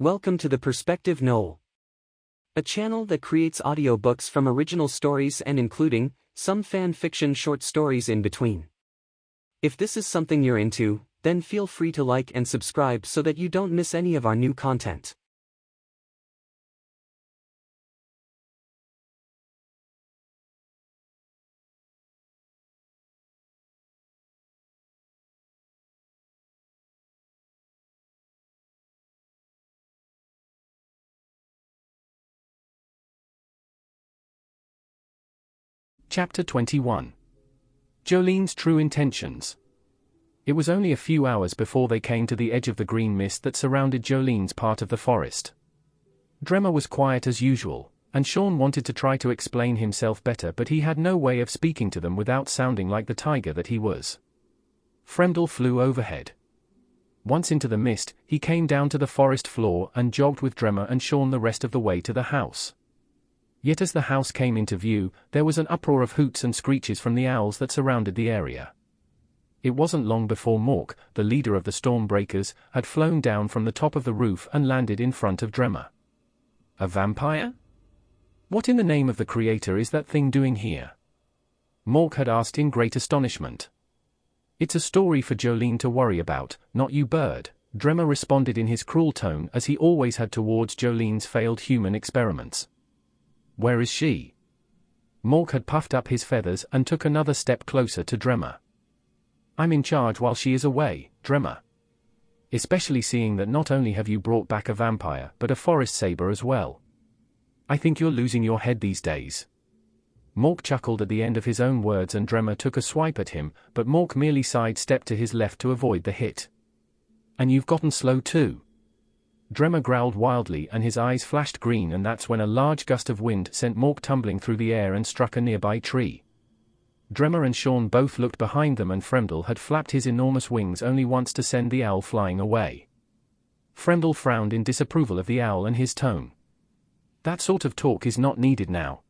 Welcome to the Perspective Knoll, a channel that creates audiobooks from original stories and including some fan fiction short stories in between. If this is something you're into, then feel free to like and subscribe so that you don't miss any of our new content. Chapter 21. Jolene's True Intentions. It was only a few hours before they came to the edge of the green mist that surrounded Jolene's part of the forest. Dremmer was quiet as usual, and Shawn wanted to try to explain himself better, but he had no way of speaking to them without sounding like the tiger that he was. Fremdel flew overhead. Once into the mist, he came down to the forest floor and jogged with Dremmer and Shawn the rest of the way to the house. Yet as the house came into view, there was an uproar of hoots and screeches from the owls that surrounded the area. It wasn't long before Mork, the leader of the Stormbreakers, had flown down from the top of the roof and landed in front of Dremmer. A vampire? What in the name of the Creator is that thing doing here? Mork had asked in great astonishment. It's a story for Jolene to worry about, not you, bird, Dremmer responded in his cruel tone as he always had towards Jolene's failed human experiments. Where is she? Mork had puffed up his feathers and took another step closer to Dremmer. I'm in charge while she is away, Dremmer. Especially seeing that not only have you brought back a vampire but a forest saber as well. I think you're losing your head these days. Mork chuckled at the end of his own words and Dremmer took a swipe at him, but Mork merely sidestepped to his left to avoid the hit. And you've gotten slow too. Dremmer growled wildly and his eyes flashed green, and that's when a large gust of wind sent Mork tumbling through the air and struck a nearby tree. Dremmer and Shawn both looked behind them, and Fremdel had flapped his enormous wings only once to send the owl flying away. Fremdel frowned in disapproval of the owl and his tone. That sort of talk is not needed now.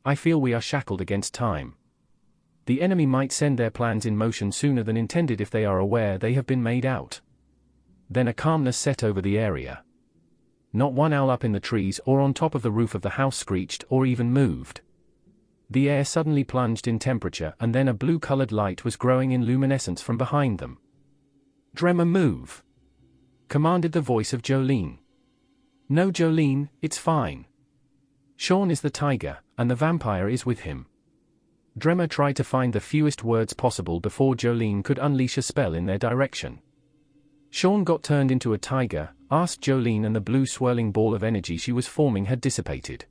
I feel we are shackled against time. The enemy might send their plans in motion sooner than intended if they are aware they have been made out. Then a calmness set over the area. Not one owl up in the trees or on top of the roof of the house screeched or even moved. The air suddenly plunged in temperature, and then a blue-colored light was growing in luminescence from behind them. Dremmer, move! Commanded the voice of Jolene. No, Jolene, it's fine. Shawn is the tiger, and the vampire is with him. Dremmer tried to find the fewest words possible before Jolene could unleash a spell in their direction. Shawn got turned into a tiger, asked Jolene, and the blue swirling ball of energy she was forming had dissipated.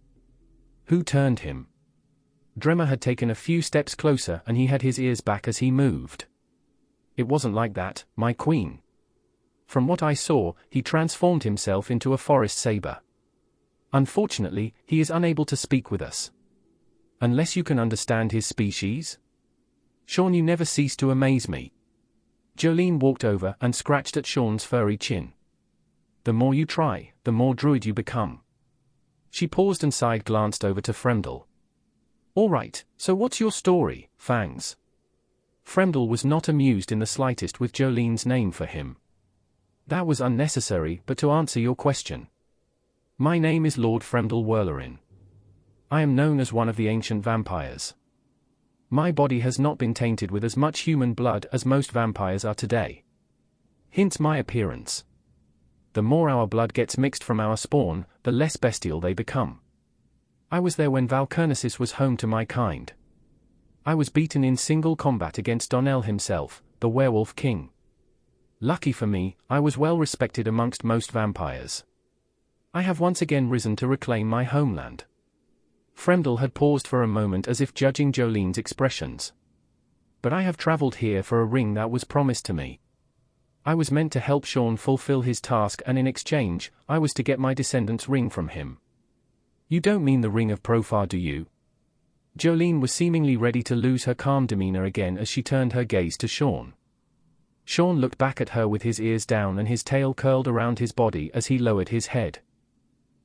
Who turned him? Dremmer had taken a few steps closer and he had his ears back as he moved. It wasn't like that, my queen. From what I saw, he transformed himself into a forest saber. Unfortunately, he is unable to speak with us. Unless you can understand his species? Shawn, you never cease to amaze me. Jolene walked over and scratched at Shawn's furry chin. The more you try, the more druid you become. She paused and side-glanced over to Fremdel. All right, so what's your story, Fangs? Fremdel was not amused in the slightest with Jolene's name for him. That was unnecessary, but to answer your question. My name is Lord Fremdel Lufforain. I am known as one of the ancient vampires. My body has not been tainted with as much human blood as most vampires are today. Hence my appearance. The more our blood gets mixed from our spawn, the less bestial they become. I was there when Valkernesis was home to my kind. I was beaten in single combat against Donnell himself, the werewolf king. Lucky for me, I was well respected amongst most vampires. I have once again risen to reclaim my homeland. Fremdel had paused for a moment as if judging Jolene's expressions. But I have traveled here for a ring that was promised to me. I was meant to help Shawn fulfill his task, and in exchange, I was to get my descendant's ring from him. You don't mean the ring of Profar, do you? Jolene was seemingly ready to lose her calm demeanor again as she turned her gaze to Shawn. Shawn looked back at her with his ears down and his tail curled around his body as he lowered his head.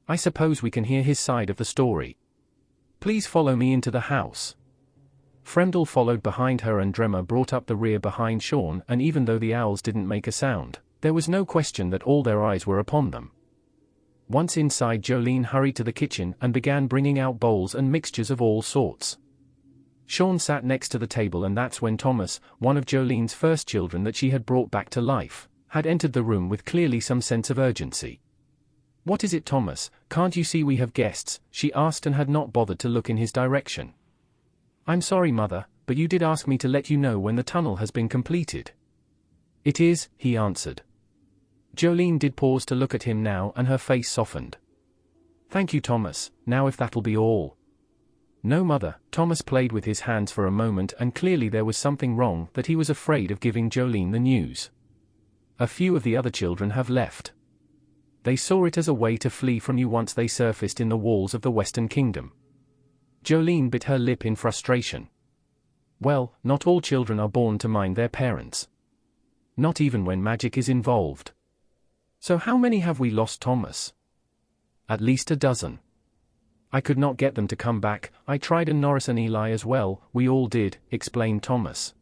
I suppose we can hear his side of the story. Please follow me into the house. Fremdel followed behind her and Dremmer brought up the rear behind Shawn, and even though the owls didn't make a sound, there was no question that all their eyes were upon them. Once inside, Jolene hurried to the kitchen and began bringing out bowls and mixtures of all sorts. Shawn sat next to the table, and that's when Thomas, one of Jolene's first children that she had brought back to life, had entered the room with clearly some sense of urgency. "What is it, Thomas? Can't you see we have guests?" she asked, and had not bothered to look in his direction. "I'm sorry, Mother, but you did ask me to let you know when the tunnel has been completed." "It is," he answered. Jolene did pause to look at him now, and her face softened. "Thank you, Thomas. Now if that'll be all." "No, Mother." Thomas played with his hands for a moment, and clearly there was something wrong, that he was afraid of giving Jolene the news. "A few of the other children have left. They saw it as a way to flee from you once they surfaced in the walls of the Western Kingdom." Jolene bit her lip in frustration. "Well, not all children are born to mind their parents. Not even when magic is involved. So how many have we lost, Thomas?" "At least a dozen. I could not get them to come back. I tried, and Norris and Eli as well." "We all did," explained Thomas.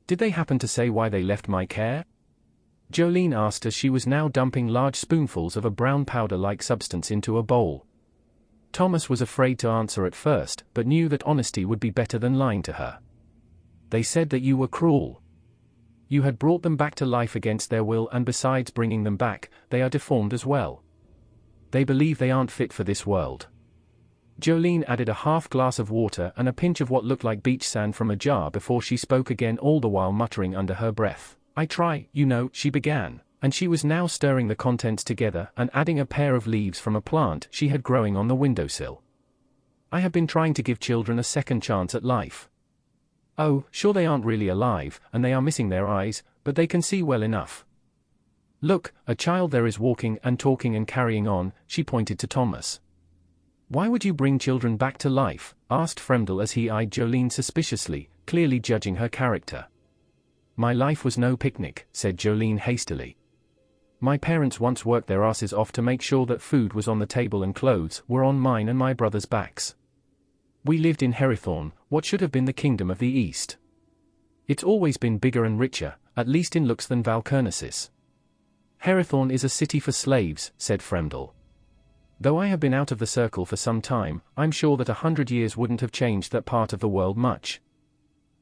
"Did they happen to say why they left my care?" Jolene asked, as she was now dumping large spoonfuls of a brown powder-like substance into a bowl. Thomas was afraid to answer at first, but knew that honesty would be better than lying to her. "They said that you were cruel. You had brought them back to life against their will, and besides bringing them back, they are deformed as well. They believe they aren't fit for this world." Jolene added a half glass of water and a pinch of what looked like beach sand from a jar before she spoke again, all the while muttering under her breath. "I try, you know," she began, and she was now stirring the contents together and adding a pair of leaves from a plant she had growing on the windowsill. "I have been trying to give children a second chance at life. Oh, sure, they aren't really alive, and they are missing their eyes, but they can see well enough. Look, a child there is walking and talking and carrying on." She pointed to Thomas. "Why would you bring children back to life?" asked Fremdel as he eyed Jolene suspiciously, clearly judging her character. "My life was no picnic," said Jolene hastily. "My parents once worked their asses off to make sure that food was on the table and clothes were on mine and my brother's backs. We lived in Herethorn, what should have been the kingdom of the East. It's always been bigger and richer, at least in looks, than Valkernesis." "Herethorn is a city for slaves," said Fremdel. "Though I have been out of the circle for some time, I'm sure that 100 years wouldn't have changed that part of the world much."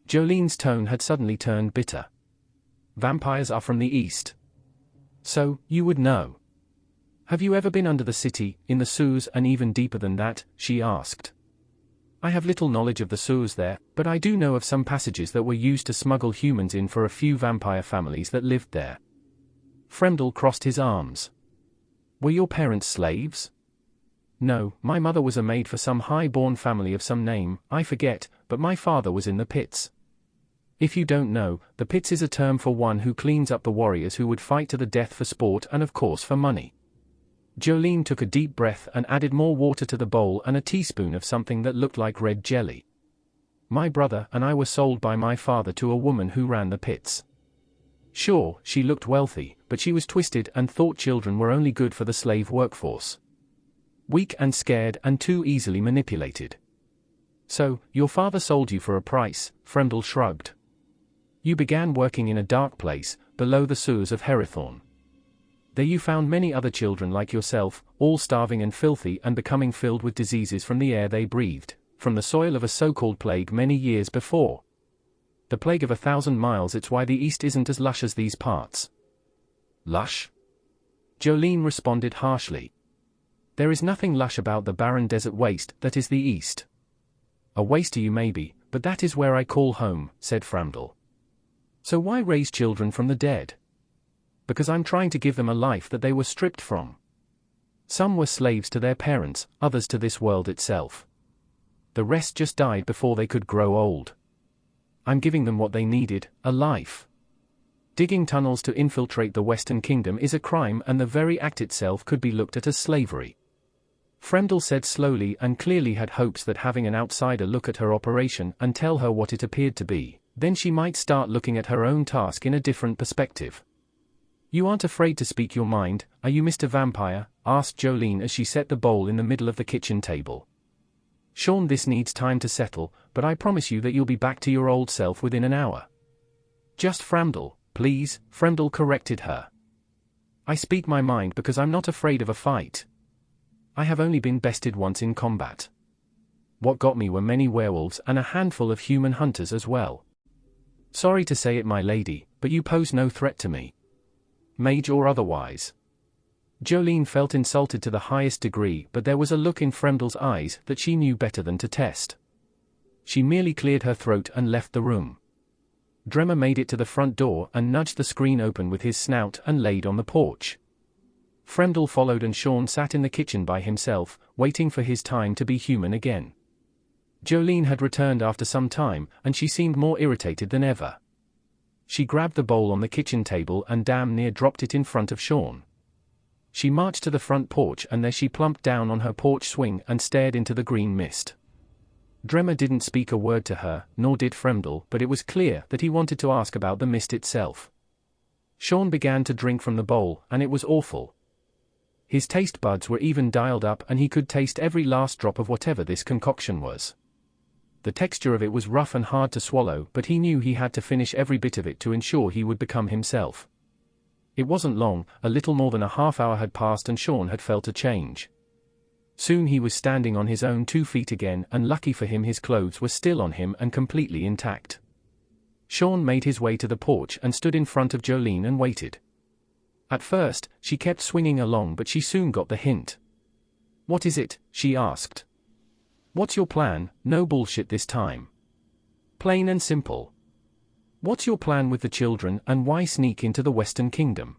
Jolene's tone had suddenly turned bitter. "Vampires are from the East. So, you would know. Have you ever been under the city, in the sewers, and even deeper than that?" she asked. "I have little knowledge of the sewers there, but I do know of some passages that were used to smuggle humans in for a few vampire families that lived there." Fremdel crossed his arms. "Were your parents slaves?" "No, my mother was a maid for some high-born family of some name, I forget, but my father was in the pits. If you don't know, the pits is a term for one who cleans up the warriors who would fight to the death for sport and of course for money." Jolene took a deep breath and added more water to the bowl and a teaspoon of something that looked like red jelly. "My brother and I were sold by my father to a woman who ran the pits. Sure, she looked wealthy, but she was twisted and thought children were only good for the slave workforce. Weak and scared and too easily manipulated." "So, your father sold you for a price," Fremdel shrugged. "You began working in a dark place, below the sewers of Herethorn. There you found many other children like yourself, all starving and filthy and becoming filled with diseases from the air they breathed, from the soil of a so-called plague many years before. The plague of 1,000 miles. It's why the East isn't as lush as these parts." "Lush?" Jolene responded harshly. "There is nothing lush about the barren desert waste that is the East." "A waste to you maybe, but that is where I call home," said Fremdel. "So why raise children from the dead?" "Because I'm trying to give them a life that they were stripped from. Some were slaves to their parents, others to this world itself. The rest just died before they could grow old. I'm giving them what they needed, a life. Digging tunnels to infiltrate the Western Kingdom is a crime, and the very act itself could be looked at as slavery." Fremdel said slowly, and clearly had hopes that having an outsider look at her operation and tell her what it appeared to be, then she might start looking at her own task in a different perspective. "You aren't afraid to speak your mind, are you, Mr. Vampire?" asked Jolene as she set the bowl in the middle of the kitchen table. "Shawn, this needs time to settle, but I promise you that you'll be back to your old self within an hour." "Just Fremdel, please," Fremdel corrected her. "I speak my mind because I'm not afraid of a fight." I have only been bested once in combat. What got me were many werewolves and a handful of human hunters as well. Sorry to say it, my lady, but you pose no threat to me. Mage or otherwise. Jolene felt insulted to the highest degree, but there was a look in Fremdel's eyes that she knew better than to test. She merely cleared her throat and left the room. Dremmer made it to the front door and nudged the screen open with his snout and laid on the porch. Fremdel followed and Shawn sat in the kitchen by himself, waiting for his time to be human again. Jolene had returned after some time, and she seemed more irritated than ever. She grabbed the bowl on the kitchen table and damn near dropped it in front of Shawn. She marched to the front porch and there she plumped down on her porch swing and stared into the green mist. Dremmer didn't speak a word to her, nor did Fremdel, but it was clear that he wanted to ask about the mist itself. Shawn began to drink from the bowl, and it was awful. His taste buds were even dialed up and he could taste every last drop of whatever this concoction was. The texture of it was rough and hard to swallow, but he knew he had to finish every bit of it to ensure he would become himself. It wasn't long, a little more than a half hour had passed and Shawn had felt a change. Soon he was standing on his own 2 feet again, and lucky for him his clothes were still on him and completely intact. Shawn made his way to the porch and stood in front of Jolene and waited. At first, she kept swinging along but she soon got the hint. "What is it?" she asked. "What's your plan? No bullshit this time. Plain and simple. What's your plan with the children and why sneak into the Western Kingdom?"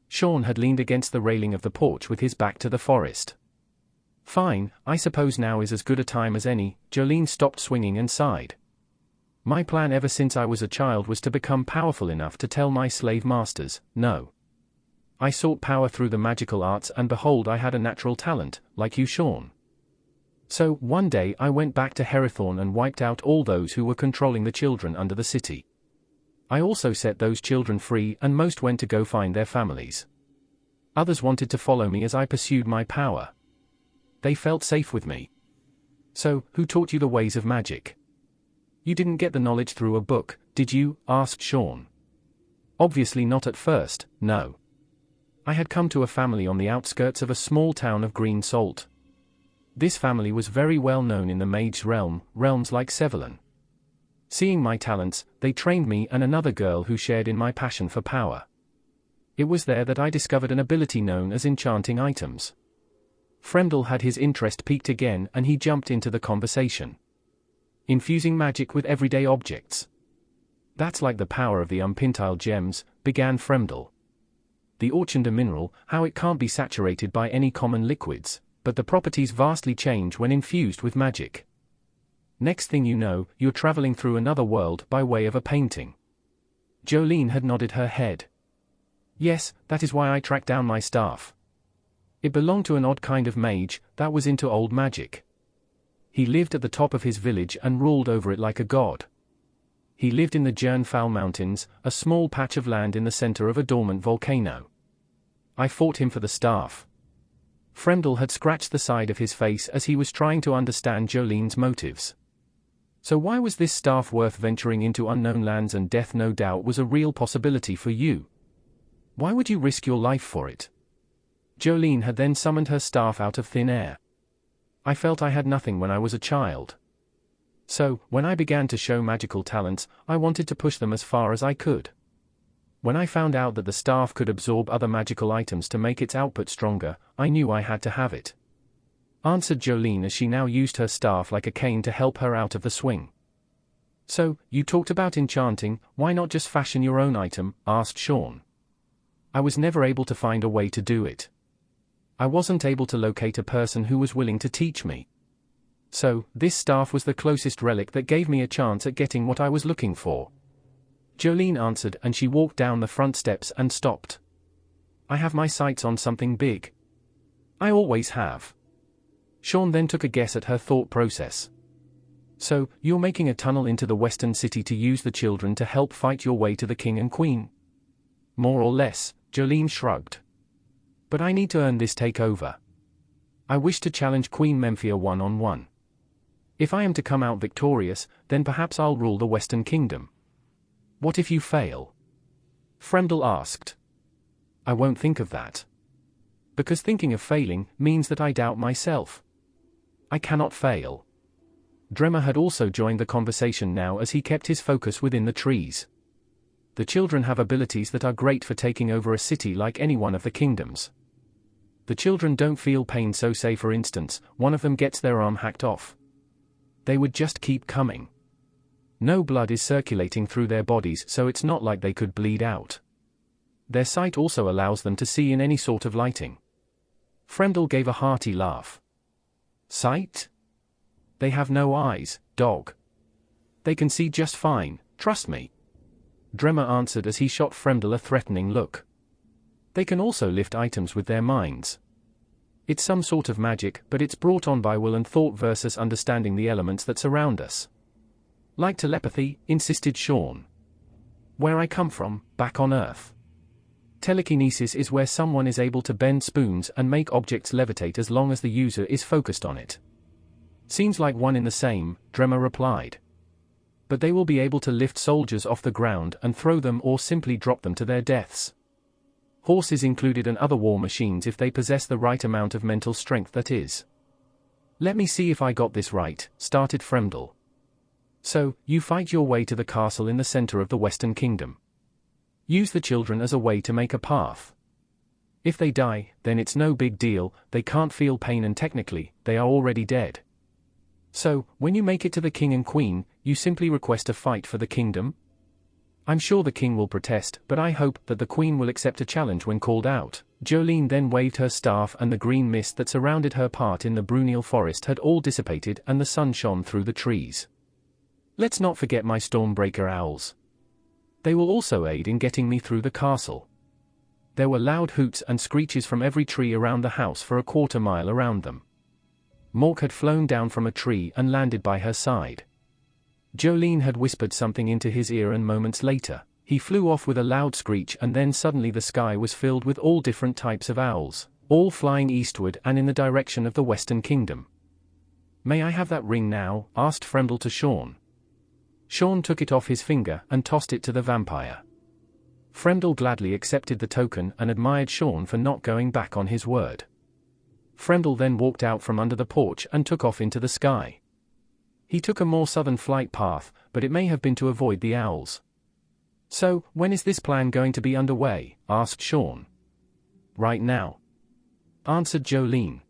Shawn had leaned against the railing of the porch with his back to the forest. "Fine, I suppose now is as good a time as any." Jolene stopped swinging and sighed. "My plan ever since I was a child was to become powerful enough to tell my slave masters, no. I sought power through the magical arts and behold I had a natural talent, like you Shawn. So, one day I went back to Herethorn and wiped out all those who were controlling the children under the city. I also set those children free and most went to go find their families. Others wanted to follow me as I pursued my power. They felt safe with me. So, who taught you the ways of magic? You didn't get the knowledge through a book, did you?" asked Shawn. "Obviously not at first, no. I had come to a family on the outskirts of a small town of Green Salt. This family was very well known in the mage realm, realms like Severlin. Seeing my talents, they trained me and another girl who shared in my passion for power. It was there that I discovered an ability known as enchanting items." Fremdel had his interest piqued again and he jumped into the conversation. "Infusing magic with everyday objects. That's like the power of the Umpintile gems," began Fremdel. "The Orchanda mineral, how it can't be saturated by any common liquids, but the properties vastly change when infused with magic. Next thing you know, you're traveling through another world by way of a painting." Jolene had nodded her head. "Yes, that is why I tracked down my staff. It belonged to an odd kind of mage that was into old magic. He lived at the top of his village and ruled over it like a god. He lived in the Jernfall Mountains, a small patch of land in the center of a dormant volcano. I fought him for the staff." Fremdel had scratched the side of his face as he was trying to understand Jolene's motives. "So why was this staff worth venturing into unknown lands, and death no doubt was a real possibility for you? Why would you risk your life for it?" Jolene had then summoned her staff out of thin air. "I felt I had nothing when I was a child. So, when I began to show magical talents, I wanted to push them as far as I could. When I found out that the staff could absorb other magical items to make its output stronger, I knew I had to have it," answered Jolene as she now used her staff like a cane to help her out of the swing. "So, you talked about enchanting, why not just fashion your own item?" asked Shawn. "I was never able to find a way to do it. I wasn't able to locate a person who was willing to teach me. So, this staff was the closest relic that gave me a chance at getting what I was looking for." Jolene answered and she walked down the front steps and stopped. "I have my sights on something big. I always have." Shawn then took a guess at her thought process. "So, you're making a tunnel into the Western City to use the children to help fight your way to the king and queen?" "More or less," Jolene shrugged. "But I need to earn this takeover. I wish to challenge Queen Memphia one-on-one. If I am to come out victorious, then perhaps I'll rule the Western Kingdom." "What if you fail?" Fremdel asked. "I won't think of that. Because thinking of failing means that I doubt myself. I cannot fail. Dremmer had also joined the conversation now as he kept his focus within the trees. The children have abilities that are great for taking over a city like any one of the kingdoms. The children don't feel pain, so say for instance, one of them gets their arm hacked off. They would just keep coming. No blood is circulating through their bodies, so it's not like they could bleed out. Their sight also allows them to see in any sort of lighting. Fremdel gave a hearty laugh. Sight? They have no eyes, dog. They can see just fine, trust me. Dremmer answered as he shot Fremdel a threatening look. They can also lift items with their minds. It's some sort of magic, but it's brought on by will and thought versus understanding the elements that surround us. Like telepathy, insisted Shawn. Where I come from, back on Earth. Telekinesis is where someone is able to bend spoons and make objects levitate as long as the user is focused on it. Seems like one in the same, Dremmer replied. But they will be able to lift soldiers off the ground and throw them or simply drop them to their deaths. Horses included and other war machines if they possess the right amount of mental strength, that is. Let me see if I got this right, started Fremdel. So, you fight your way to the castle in the center of the Western Kingdom. Use the children as a way to make a path. If they die, then it's no big deal, they can't feel pain and technically, they are already dead. So, when you make it to the king and queen, you simply request a fight for the kingdom? I'm sure the king will protest, but I hope that the queen will accept a challenge when called out. Jolene then waved her staff and the green mist that surrounded her part in the Brunil forest had all dissipated and the sun shone through the trees. Let's not forget my Stormbreaker owls. They will also aid in getting me through the castle. There were loud hoots and screeches from every tree around the house for a quarter mile around them. Mork had flown down from a tree and landed by her side. Jolene had whispered something into his ear and moments later, he flew off with a loud screech and then suddenly the sky was filled with all different types of owls, all flying eastward and in the direction of the Western Kingdom. May I have that ring now? Asked Fremdel to Shawn. Shawn took it off his finger and tossed it to the vampire. Fremdel gladly accepted the token and admired Shawn for not going back on his word. Fremdel then walked out from under the porch and took off into the sky. He took a more southern flight path, but it may have been to avoid the owls. So, when is this plan going to be underway? Asked Shawn. Right now, answered Jolene.